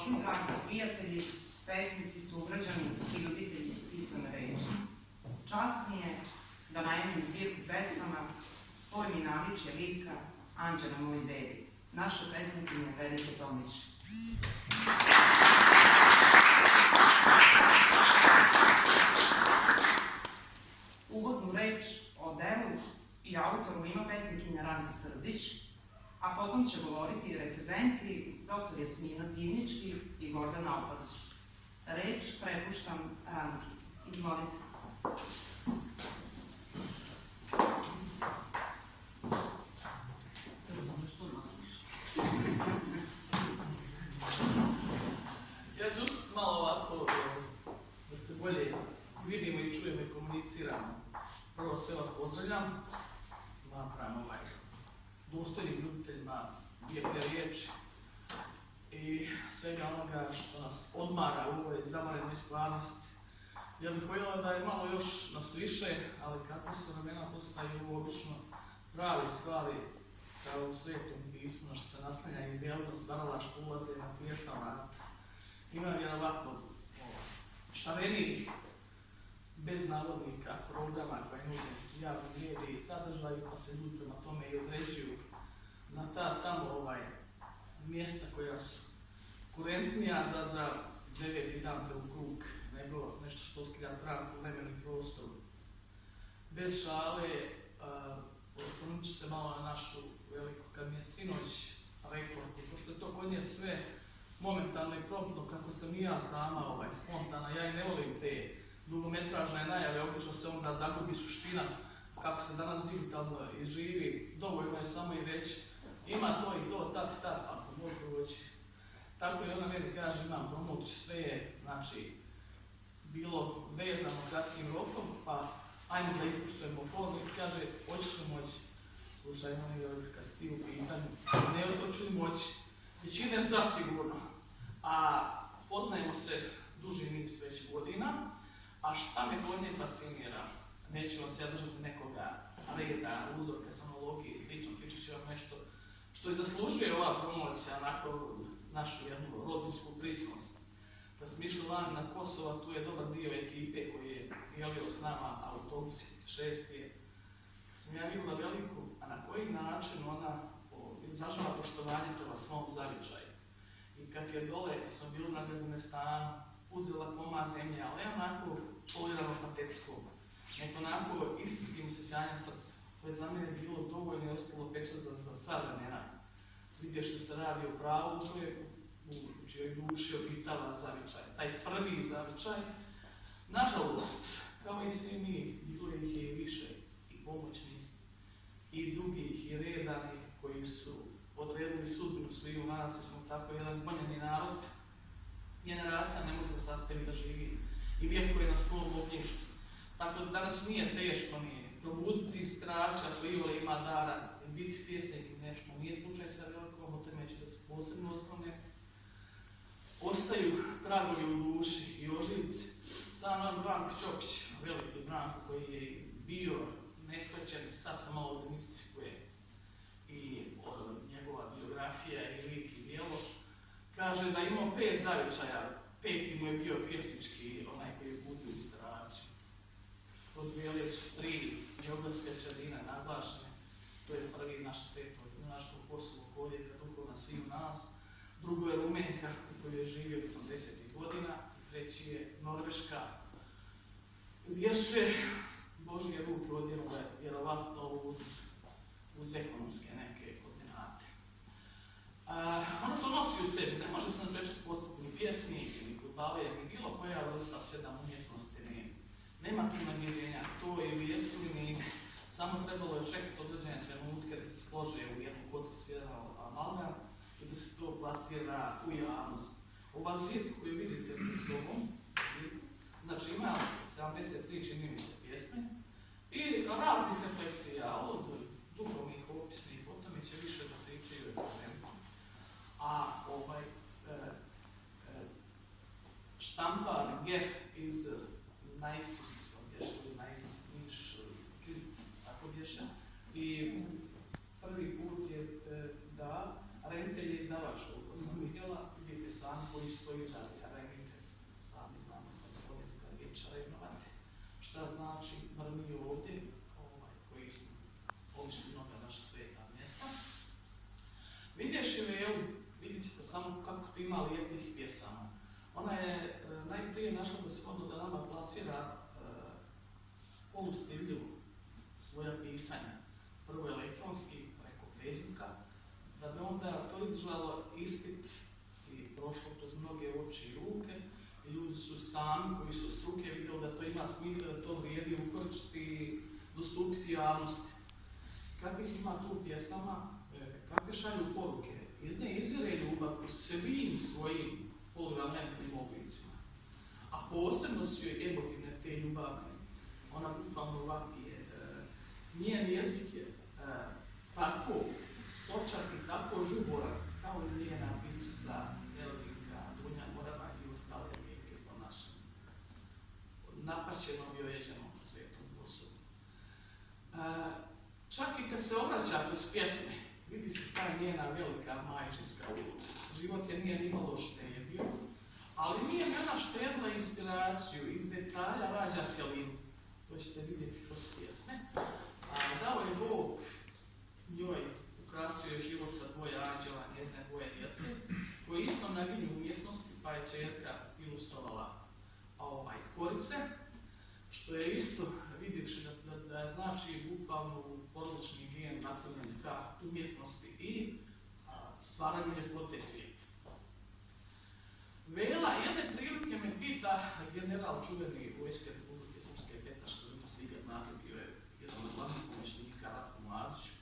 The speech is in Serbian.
dobrodošli, dragi prijatelji, pesnici, sugrađani i ljubitelji pisane reči. Čast mi je da najmem zbirku pesama Spoj mi navičje lika Anđela moj dedi, naše pesnikinje Verice Tomić. Uvodnu reč o delu i autoru ima pesnikinja Ranka Srdić, a potom će govoriti recenzenti dr. Jasmina Divnički i Gordana Opadić. Reč prepuštam Ranki. Izvolite. Ja ću malo ovako da se bolje vidimo i čujemo i komuniciramo. Prvo sve vas pozdravljam, smatram dostojnim ljubiteljima lijepe riječi i svega onoga što nas odmara u ovoj zamarenoj stvarnosti. Ja bih voljela da je malo još nas više, ali kako su vremena postaju obično prave stvari kao u Svetom pismu, što se naslanja i djelno stvarala što ulaze na tijesna vrata. Ima vjerovatno šarenijih, bez navodnika, programa koje nude javni mediji i sadržaj, pa se ljudi prema tome i određuju na tamo mjesta koja su kurentnija za 9. dan te u krug, nego nešto što ostavlja pravku vremenu i prostoru. Bez šale, osvrnut ću se malo na našu veliku, kad mi je sinoć rekao, pošto je to kod nje sve momentalno i promptno, kako sam i ja sama spontana, ja i ne volim te dugometražne najave, obično se onda zagubi suština kako se danas digitalno i živi, dovoljno je samo i reći ima to i to, tad, ako može doći. Tako i ona meni kaže, imam promociju, sve je, znači, bilo vezano kratkim rokom, pa ajmo da ispuštujemo formu i kaže, hoćeš li moći? Slušaj, kad si ti u pitanju, ne hoću li moći, već idem zasigurno, a poznajemo se duži niz već godina, a šta me kod nje fascinira? Neću vas ja držati nekoga reda, uzorka, fonologije i slično, pričat ću vam nešto što i zaslužuje ova promocija, onako našu jednu rodinsku prisnost. Kad sam išli lani na Kosova, tu je dobar dio ekipe koji je dijelio s nama autobusi, 6 je. Sam ja vidjela veliku, a na koji način ona izražava poštovanje prema svom zavičaju. I kad je dole, kad sam bilo na Gazimestanu, uzela komad zemlje, ali onako polirano patetskog, nego onako istinskim osjećanjem srca, koje za mene bilo dovoljno i ostalo peča za sva vremena. Vidješ da se radi o pravu čovjeku, u čijoj duši obitava zavičaj. Taj prvi zavičaj, nažalost, kao i svi mi, bilo ih je i više, i pomoćnih, i drugih, i redanih, koji su odredili sudbinu sviju nas, jer smo tako jedan ponjeni narod. Generacija ne može da sastavi da živi i vjekuje na svom ognjištu. Tako da danas nije teško ni probuditi inspiraciju, ako Ivole ima dara i biti pjesnik i nešto. Nije slučaj sa velikom, o tome ću da se posebno osnovne. Ostaju tragovi u duši i oživci. Sam Branko Ćopić, veliki Branko koji je bio neshvaćen, sad se malo demistifikuje i njegova biografija i lik i djelo. Kaže da imao 5 zavičaja, 5. mu je bio pjesnički, onaj koji je budio inspiraciju. Odvijeli su 3 geografske sredine naglašene, to je prvi naš sveto, junačko Kosovo, koljevka duhovna sviju nas, drugo je Rumenjka u kojoj je živio 80. godina, i treći je Norveška, gdje su je Božje ruke odjelile vjerovatno uz ekonomske neke koordinate. Ono to nosi u sebi, ne može se naprečiti postati ni pjesnik, ni glubavija, ni bilo koja vrsta sedam umjetnosti, nema primagirenja, to je ili jesu ili nisu. Samo trebalo je čekati određene trenutke da se slože u jednu kocku svjedan amalgam i da se to plasira u javnost. Ova zbirka koju vidite pred sobom, znači ima 73 čini mi se pjesme i raznih refleksija od duhovnih, opisnih, o tome će više da pričaju recenzenti. A štampar Geh iz Najsus, tako bješa, i prvi put je da reditelj je izdavač, koliko sam vidjela, vidite sami sami koji su to izrazi, a remitem, sami znamo sam slovenska riječ revnovati, šta znači, bar mi ovdje, koji smo obišli mnoga naša sveta mjesta. Vidjevši Velu, vidjet ćete samo kako tu ima lijepih pjesama. Ona je najprije našla za shodno da nama plasira polustidljivo svoja pisanja. Prvo elektronski, preko Facebooka, da bi onda to izdržalo ispit i prošlo kroz mnoge oči i ruke. I ljudi su sami, koji su struke, vidjeli da to ima smisla, da to vrijedi ukrčiti i dostupiti javnosti. Kakvih ima tu pjesama, kakve šalju poruke. Iz nje izvire ljubav u svim svojim poluvalentnim oblicima. A posebno su joj emotivne te ljubavne. Ona bukvalno vapije. Njen jezik je tako sočak i tako žuboran, kao i njena pisca, Elvinka, Dunja Morava i ostale lijeke po našem napaćenom i ojeđenom svetom Kosovu. Čak i kad se obraća kroz pjesme, vidi se ta njena velika majčinska uloga. Život je nije nimalo štedio, ali nije mi ona štedila inspiraciju, iz detalja rađa cjelinu. To ćete vidjeti kroz pjesme. Dao je Bog njoj, ukrasio je život sa dvoje anđela, njezine dvoje djece, koji isto naginju umjetnosti, pa je čerka ilustrovala korice, što je isto, vidjevši da znači bukvalno porodični gen naklonjen ka umjetnosti i stvaranju ljepote svijeta. Vela, jedne prilike me pita general čuveni Vojske Republike Srpske Petar Škrljić, svi ga znate, bio je jedan od glavnih pomoćnika Ratku Mladiću,